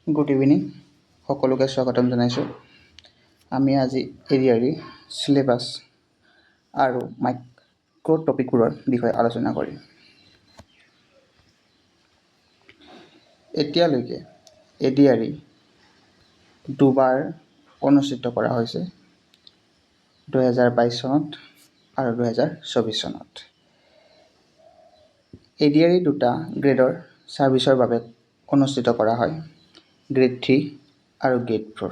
Good evening সকলোকে স্বাগতম জনাইছোঁ আমি আজি ADRE syllabus আৰু মাইক্ৰ টপিকবোৰৰ বিষয়ে আলোচনা কৰিম এতিয়ালৈকে ADRE দুবাৰ অনুষ্ঠিত কৰা হৈছে 2022 চনত আৰু 2024 চনত ADRE দুটা গ্ৰেডৰ সাৰ্ভিসৰ বাবে অনুষ্ঠিত কৰা হয় Grade 3 আৰু Grade 4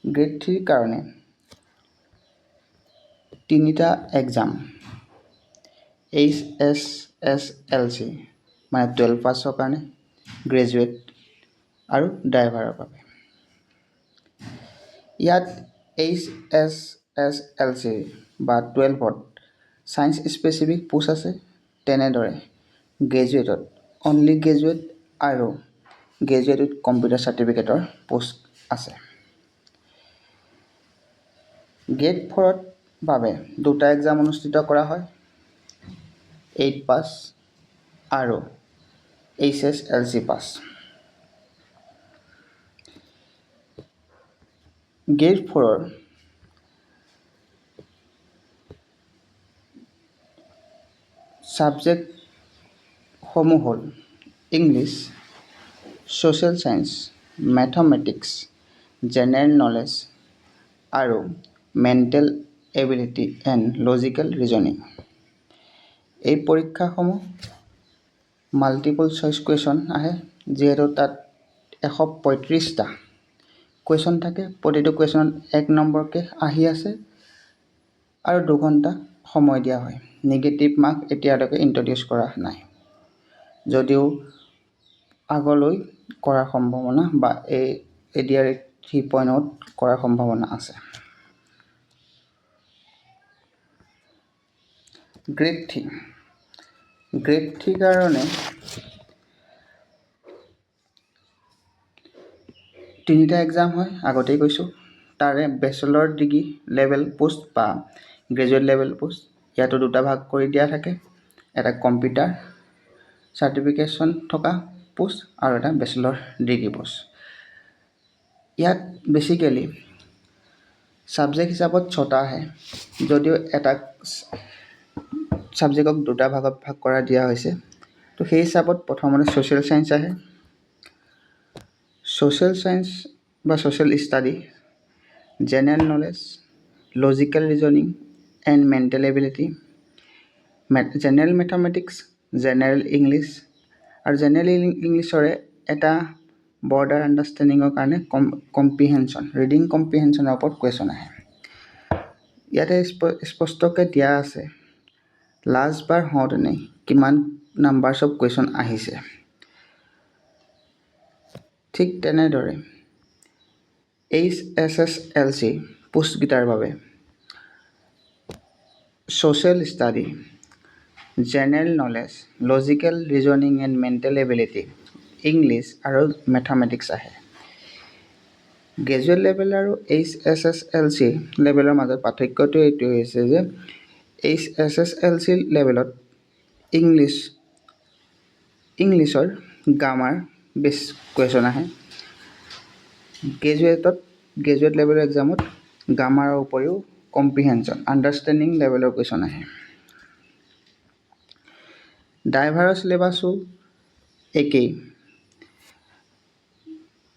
Grade 3 কাৰণে তিনিটা এক্সাম HSSLC মানে 12 পাছৰ কাৰণে গ্ৰেজুৱেট আৰু ড্ৰাইভাৰৰ বাবে ইয়াত HSSLC বা 12ত সায়েন্স স্পেসিফিক পোষ্ট আছে তেনেদৰে গ্ৰেজুৱেটত অনলি গ্ৰেজুৱেট আৰু গ্ৰেজুৱেট উইথ কম্পিউটাৰ সাৰ্টিফিকেটৰ পোষ্ট আছে গ্ৰেড 4ত বাবে দুটা এক্সাম অনুষ্ঠিত কৰা হয় 8 পাস আৰু HSLC পাস গ্ৰেড 4ৰ সাবজেক্ট সমূহ হ'ল English social science mathematics general knowledge আৰু mental ability and logical reasoning এই পৰীক্ষাসমূহ মাল্টিপল চইচ কুৱেশ্যন আহে যিহেতু তাত 135টা কুৱেশ্যন থাকে প্ৰতিটো কুৱেশ্যনত 1 নম্বৰকৈ আহি আছে আৰু 2 ঘণ্টা সময় দিয়া হয় নেগেটিভ মাৰ্ক এতিয়ালৈকে ইন্ট্ৰোডিউস কৰা নাই যদিও আগলৈ কৰাৰ সম্ভাৱনা বা এই ADRE 3.0 কৰাৰ সম্ভাৱনা আছে গ্ৰেড 3 কাৰণে তিনিটা এক্সাম হয় আগতেই কৈছোঁ তাৰে বেচেলৰ ডিগ্ৰী লেভেল পোষ্ট বা গ্ৰেজুৱেট লেভেল পোষ্ট ইয়াতো দুটা ভাগ কৰি দিয়া থাকে এটা কম্পিউটাৰ সাৰ্টিফিকেশন থকা পোষ্ট আৰু এটা বেচেলৰ ডিগ্ৰী পোষ্ট ইয়াত বেসিক্যালি সাবজেক্ট হিচাপত 6টা আহে যদিও এটা সাবজেক্টক দুটা ভাগত ভাগ কৰা দিয়া হৈছে তো সেই হিচাপত প্ৰথমতে সোশ্যাল সায়েন্স আহে সোশ্যাল সায়েন্স বা social study general knowledge logical reasoning and mental ability general mathematics general English আৰু জেনাৰেল ইংলিশৰে এটা বৰ্ডাৰ আন্ডাৰষ্টেণ্ডিঙৰ কাৰণে কম্প্ৰিহেনশন ৰিডিং কম্প্ৰিহেনশনৰ ওপৰত কুৱেশ্যন আহে ইয়াতে স্পষ্টকৈ দিয়া আছে লাষ্ট বাৰ হওঁতেনে কিমান নাম্বাৰছ অফ কুৱেশ্যন আহিছে ঠিক তেনেদৰে HSSLC পোষ্টকেইটাৰ বাবে social study general knowledge logical reasoning and mental ability English আৰু মেথমেটিক্স আহে গ্ৰেজুৱেট লেভেল আৰু HSSLC লেভেলৰ মাজত পাৰ্থক্যটো এইটো হৈছে যে HSSLC লেভেলত ইংলিছৰ গ্ৰামাৰ বেছ কুৱেশ্যন আহে গ্ৰেজুৱেট লেভেলৰ এক্সামত গ্ৰামাৰৰ উপৰিও কম্প্ৰিহেনশন আন্ডাৰষ্টেণ্ডিং লেভেলৰ কুৱেশ্যন আহে ড্ৰাইভাৰৰ সিলেবাসো একেই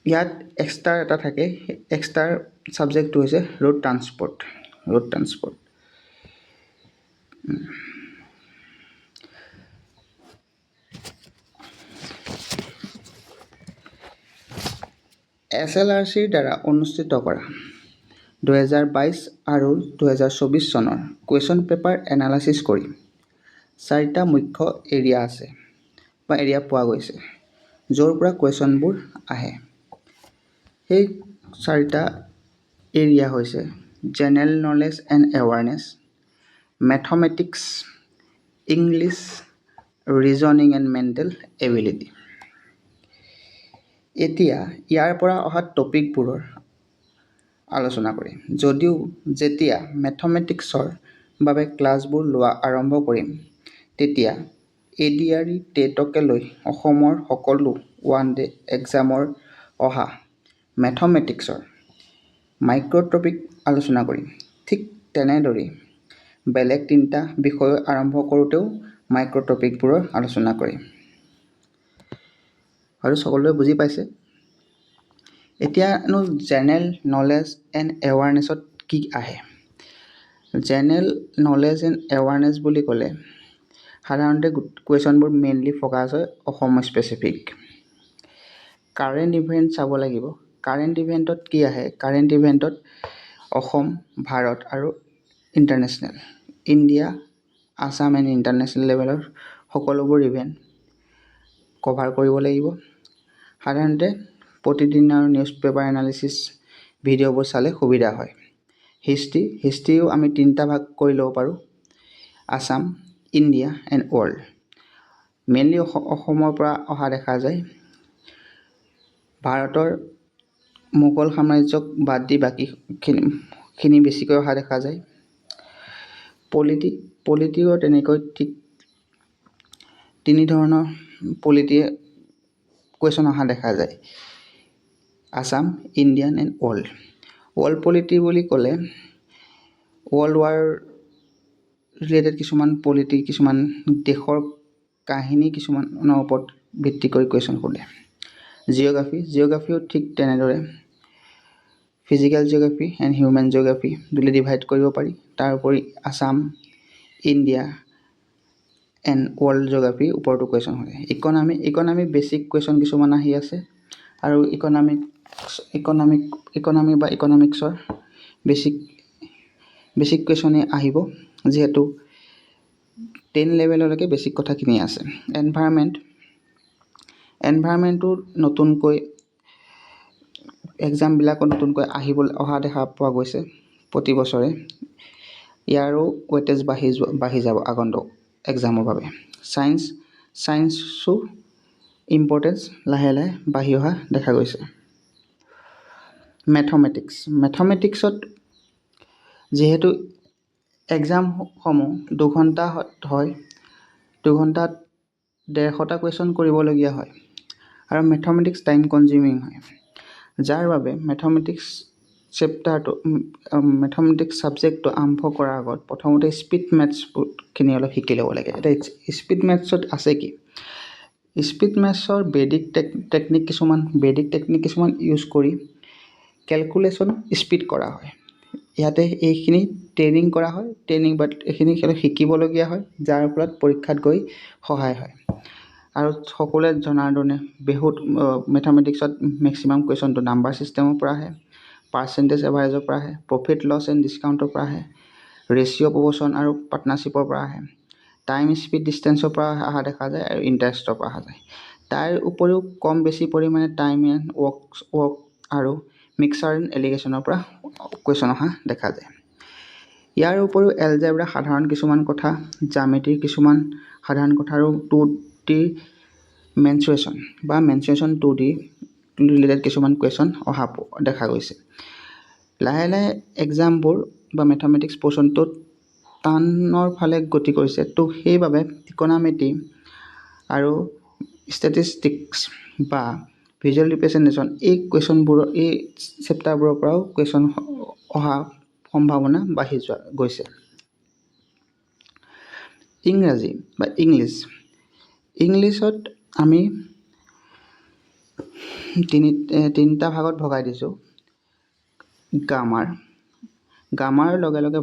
ইয়াত এক্সট্ৰা এটা থাকে এক্সট্ৰা সাবজেক্টটো হৈছে ৰোড ট্ৰান্সপৰ্ট SLRCৰ দ্বাৰা অনুষ্ঠিত কৰা 2022 আৰু 2024 চনৰ কুৱেশ্যন পেপাৰ এনালাইসিস কৰি 4টা মুখ্য এৰিয়া আছে বা এৰিয়া পোৱা গৈছে য'ৰ পৰা কুৱেশ্যনবোৰ আহে সেই 4টা এৰিয়া হৈছে general knowledge and awareness mathematics English reasoning and mental ability এতিয়া ইয়াৰ পৰা অহা টপিকবোৰৰ আলোচনা কৰিম যদিও যেতিয়া মেথমেটিক্সৰ বাবে ক্লাছবোৰ লোৱা আৰম্ভ কৰিম তেতিয়া ADRE টেটকে লৈ অসমৰ সকলো ওৱান ডে এক্সামৰ অহা মেথমেটিক্সৰ মাইক্ৰ' টপিক আলোচনা কৰিম। ঠিক তেনেদৰেই বেলেগ 3টা বিষয় আৰম্ভ কৰোঁতেও মাইক্ৰ' টপিকবোৰৰ আলোচনা কৰিম। আৰু সকলোৱে বুজি পাইছে? এতিয়ানো জেনেৰেল নলেজ এণ্ড এৱাৰনেছত কি আহে? জেনেৰেল নলেজ এণ্ড এৱাৰনেছ বুলি ক'লে সাধাৰণতে কুৱেশ্যনবোৰ মেইনলি ফ'কাছ হয় অসম স্পেচিফিক। কাৰেণ্ট ইভেণ্ট চাব লাগিব। কাৰেণ্ট ইভেণ্টত কি আহে? কাৰেণ্ট ইভেণ্টত অসম, ভাৰত আৰু international, India, Assam and international লেভেলৰ সকলোবোৰ ইভেণ্ট কভাৰ কৰিব লাগিব। সাধাৰণতে প্ৰতিদিনৰ নিউজ পেপাৰ এনালিচিছ ভিডিঅ'বোৰ চালে সুবিধা হয়। হিষ্ট্ৰীও আমি 3টা ভাগ কৰি ল'ব পাৰোঁ, Assam, India and world. Mainly অসমৰ পৰা অহা দেখা যায়। ভাৰতৰ মোগল সাম্ৰাজ্যক বাদ দি বাকীখিনি বেছিকৈ অহা দেখা যায়। পলিটিও তেনেকৈ ঠিক 3 ধৰণৰ পলিটিয়ে কুৱেশ্যন অহা দেখা যায়, Assam, Indian and world. World polity বুলি ক'লে ৱৰ্ল্ড ৱাৰ ৰিলেটেড কিছুমান পলিটি, কিছুমান দেশৰ কাহিনী কিছুমানৰ ওপৰত ভিত্তি কৰি কুৱেশ্যন সোধে। জিঅ'গ্ৰাফিও ঠিক তেনেদৰে physical geography and human geography বুলি ডিভাইড কৰিব পাৰি। তাৰ উপৰি আছাম, ইণ্ডিয়া এণ্ড ৱৰ্ল্ড জিঅ'গ্ৰাফিৰ ওপৰতো কুৱেশ্যন সোধে। ইকনমি বেছিক কুৱেশ্যন কিছুমান আহি আছে আৰু ইকনমি বা ইকনমিক্সৰ বেছিক কুৱেশ্যনে আহিব, যিহেতু 10 লেভেললৈকে বেছিক কথাখিনি আছে। এনভাইৰনমেণ্টটো নতুনকৈ এক্সামবিলাকত নতুনকৈ অহা দেখা পোৱা গৈছে প্ৰতি বছৰে। ইয়াৰো ৱেটেজ বাঢ়ি যাব আগন্তুক এক্সামৰ বাবে। ছায়েন্সো ইম্পৰ্টেঞ্চ লাহে লাহে বাঢ়ি অহা দেখা গৈছে। মেথমেটিক্সত যিহেতু এক্সামসমূহ 2 ঘণ্টা হয়, 2 ঘণ্টাত 150টা কুৱেশ্যন কৰিবলগীয়া হয় আৰু মেথমেটিক্স টাইম কনজিউমিং হয়, যাৰ বাবে মেথমেটিক্স ছাবজেক্টটো আৰম্ভ কৰাৰ আগত প্ৰথমতে স্পীড মেথছখিনি অলপ শিকি ল'ব লাগে। এতিয়া স্পীড মেথছত আছে কি? স্পীড মেথছৰ বেদিক টেকনিক কিছুমান ইউজ কৰি কেলকুলেশ্যন স্পীড কৰা হয়। ইয়াতে এইখিনি ট্ৰেইনিং কৰা হয়, এইখিনি শিকিবলগীয়া হয়, যাৰ ফলত পৰীক্ষাত গৈ সহায় হয়। আৰু সকলোৱে জনাৰ ধৰণে মেথমেটিক্সত মেক্সিমাম কুৱেশ্যনটো নাম্বাৰ ছিষ্টেমৰ পৰা আহে, পাৰ্চেণ্টেজ এভাৰেজৰ পৰা আহে, প্ৰফিট লছ এণ্ড ডিছকাউণ্টৰ পৰা আহে, ৰেচিঅ' প্ৰপ'ৰ্শ্যন আৰু পাৰ্টনাৰশ্বিপৰ পৰা আহে, টাইম স্পীড ডিষ্টেঞ্চৰ পৰা অহা দেখা যায় আৰু ইণ্টাৰেষ্টৰ পৰা অহা যায়। তাৰ উপৰিও কম বেছি পৰিমাণে টাইম এণ্ড ৱৰ্ক আৰু মিক্সাৰ এণ্ড এলিগেশ্যনৰ পৰা কুৱেশ্যন অহা দেখা যায়। ইয়াৰ উপৰিও এলজেব্ৰা সাধাৰণ কিছুমান কথা, জ্যামিতিৰ কিছুমান সাধাৰণ কথা আৰু 2D মেনচুৰেশ্যন 2D ৰিলেটেড কিছুমান কুৱেশ্যন অহা দেখা গৈছে। লাহে লাহে এক্সামবোৰ বা মেথমেটিক্স পৰ্চনটোত টানৰ ফালে গতি কৰিছে। সেইবাবে ইকনমিক্স আৰু ষ্টেটিষ্টিক্স বা ভিজুৱেল ৰিপ্ৰেজেণ্টেশ্যন এই চেপ্টাৰবোৰৰ পৰাও কুৱেশ্যন অহা সম্ভাৱনা বাঢ়ি গৈছে। ইংৰাজী বা ইংলিছত আমি 3টা ভাগত ভগাই দিছোঁ। গ্ৰামাৰৰ লগে লগে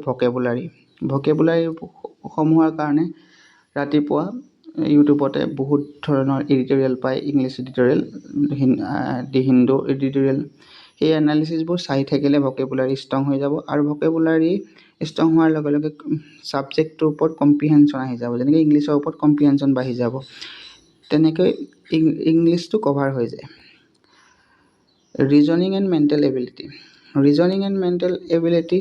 ভকেবুলাৰীসমূহৰ কাৰণে ৰাতিপুৱা ইউটিউবতে বহুত ধৰণৰ এডিটৰিয়েল পায়, ইংলিছ এডিটৰিয়েল, দি হিন্দু এডিটৰিয়েল। সেই এনালিচিছবোৰ চাই থাকিলে ভকেবুলাৰী ষ্ট্ৰং হৈ যাব আৰু ভকেবুলাৰী ষ্ট্ৰং হোৱাৰ লগে লগে ছাবজেক্টটোৰ ওপৰত কম্প্ৰিহেনশ্যন আহি যাব। যেনেকৈ ইংলিছৰ ওপৰত কম্প্ৰিহেনশ্যন বাঢ়ি যাব, তেনেকৈ ইংলিছটো কভাৰ হৈ যায়। Reasoning and mental ability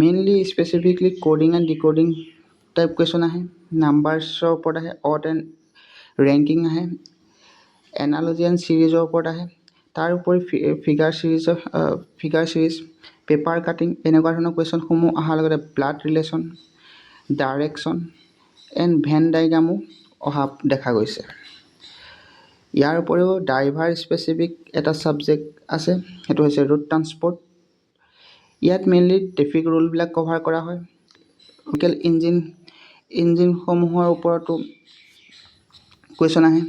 mainly specifically coding and decoding type question আহে, নাম্বাৰছৰ ওপৰত আহে, অড এণ্ড ৰেংকিং আহে, এনালজি এণ্ড ছিৰিজৰ ওপৰত আহে। তাৰ উপৰি ফিগাৰ ছিৰিজ, পেপাৰ কাটিং এনেকুৱা ধৰণৰ কুৱেশ্যনসমূহ অহাৰ লগতে blood relation, direction and Venn ডায়েগ্ৰামো অহা দেখা গৈছে। ইয়াৰ উপৰিও ড্ৰাইভাৰ স্পেচিফিক এটা ছাবজেক্ট আছে, সেইটো হৈছে ৰোড ট্ৰান্সপৰ্ট। ইয়াত মেইনলি ট্ৰেফিক ৰুলবিলাক কভাৰ কৰা হয়। ভেহিকেল ইঞ্জিনসমূহৰ ওপৰতো কুৱেশ্যন আহে,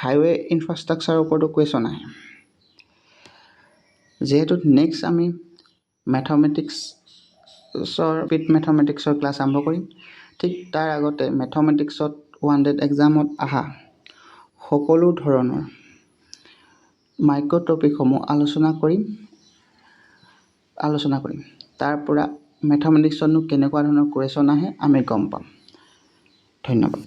হাইৱে ইনফ্ৰাষ্ট্ৰাকচাৰৰ ওপৰতো কুৱেশ্যন আহে। যিহেতু নেক্সট আমি মেথমেটিক্সৰ ক্লাছ আৰম্ভ কৰিম, ঠিক তাৰ আগতে মেথমেটিক্সত 100 এক্সামত অহা সকলো ধৰণৰ মাইক্ৰ' টপিকসমূহ আলোচনা কৰিম। তাৰ পৰা মেথমেটিক্সতনো কেনেকুৱা ধৰণৰ কুৱেশ্যন আহে আমি গম পাম। ধন্যবাদ।